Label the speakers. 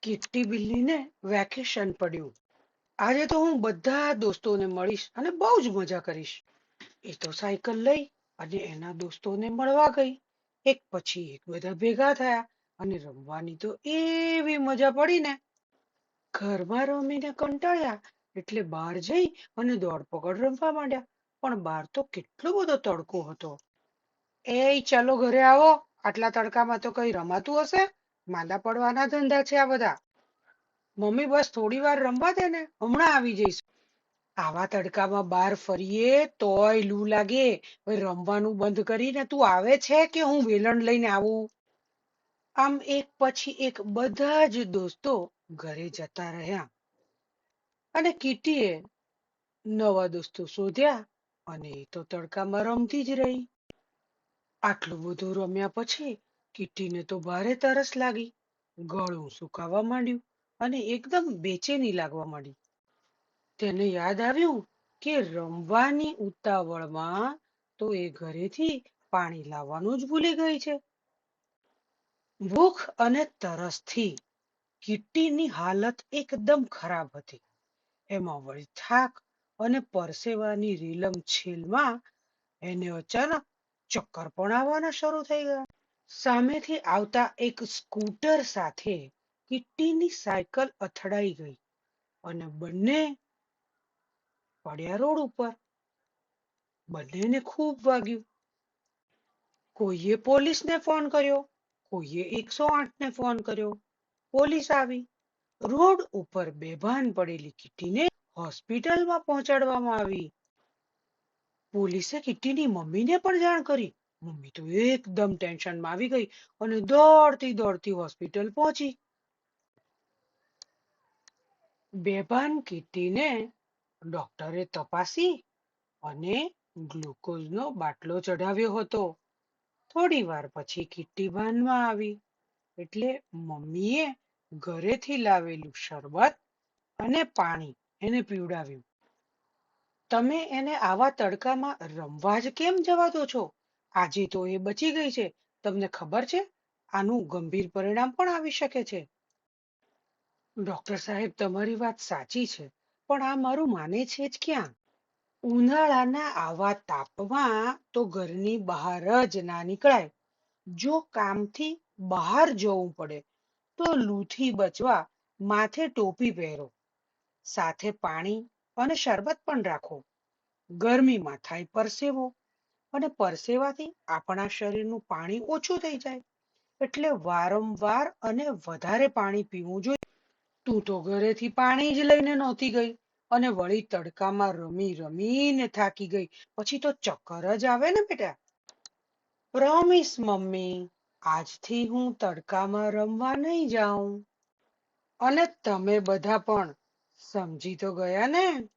Speaker 1: Kitty બિલ્લીને vacation પડ્યું. આજે તો હું બધા દોસ્તોને મળીશ અને બહુ જ મજા કરીશ. એ તો સાયકલ લઈ અને એના દોસ્તોને મળવા ગઈ. એક પછી એક બધા ભેગા થયા અને રમવાની તો એવી મજા પડી ને. ઘરમાં રમીને કંટાળ્યા એટલે બહાર જઈ અને દોડપકડ રમવા માંડ્યા. પણ બહાર તો કેટલો બધો તડકો હતો. એ ચાલો ઘરે આવો. આટલા તડકામાં તો કઈ રમાતું હશે? માંદા પડવાના ધંધા છે આ બધા. મમ્મી બસ થોડી વાર રમવા દે ને, હમણાં આવી જઈશ. આવા તડકામાં બહાર ફરીએ તોય લૂ લાગે. હવે રમવાનું બંધ કરીને તું આવે છે કે હું વેલણ લઈને આવું? આમ એક પછી એક બધા જ દોસ્તો ઘરે જતા રહ્યા અને કીટીએ નવા દોસ્તો શોધ્યા અને એ તો તડકામાં રમતી જ રહી. આટલું બધું રમ્યા પછી કીટીને તો ભારે તરસ લાગી. ગળું સુકાવા માંડ્યું અને એકદમ બેચેની લાગવા માંડી. તેને યાદ આવ્યું કે રમવાની ઉતાવળમાં તો એ ઘરેથી પાણી લાવવાનું જ ભૂલી ગઈ છે. ભૂખ અને તરસથી કીટીની હાલત એકદમ ખરાબ હતી. એમાં વળી થાક અને પરસેવાની રીલમ છીલમાં એને અચાનક ચક્કર પણ આવવાના શરૂ થઈ ગયા. સામેથી આવતા એક સ્કૂટર સાથે કીટીની સાયકલ અથડાઈ ગઈ અને બંને પડ્યા રોડ ઉપર. બંનેને ખૂબ વાગ્યું. કોઈએ પોલીસને ફોન કર્યો, કોઈએ 108ને ફોન કર્યો. પોલીસ આવી. રોડ ઉપર બેભાન પડેલી કીટીને હોસ્પિટલમાં પહોંચાડવામાં આવી. પોલીસે કીટીની મમ્મીને પણ જાણ કરી. મમ્મી તો એકદમ ટેન્શનમાં આવી ગઈ અને દોડતી દોડતી હોસ્પિટલ પહોંચી. બેભાન કીટીને ડોક્ટરે તપાસી અને ગ્લુકોઝનો બાટલો ચઢાવ્યો હતો. થોડી વાર પછી કીટી ભાનમાં આવી એટલે મમ્મીએ ઘરેથી લાવેલું શરબત અને પાણી એને પીવડાવ્યું. તમે એને આવા તડકામાં રમવા જ કેમ જવા દો છો? આજે તો એ બચી ગઈ છે. તમને ખબર છે આનું ગંભીર પરિણામ પણ આવી શકે છે. ડોક્ટર સાહેબ, તમારી વાત સાચી છે, પણ આ મારું માને છે જ ક્યાં? ઉનાળાના આવા તાપમાં તો ઘરની બહાર જ ના નીકળાય. જો કામથી બહાર જવું પડે તો લૂથી બચવા માથે ટોપી પહેરો. સાથે પાણી અને શરબત પણ રાખો. ગરમીમાં થાય પરસેવો અને પરસેવાથી આપણા શરીરનું પાણી ઓછું થઈ જાય. એટલે વારંવાર અને વધારે પાણી પીવું જોઈએ. તું તો ઘરેથી પાણી જ લઈને નહોતી ગઈ અને વળી તડકામાં રમી રમીને થાકી ગઈ. પછી તો ચક્કર જ આવે ને બેટા. પ્રોમિસ મમ્મી, આજથી હું તડકામાં રમવા નહીં જાઉં. અને તમે બધા પણ સમજી તો ગયા ને?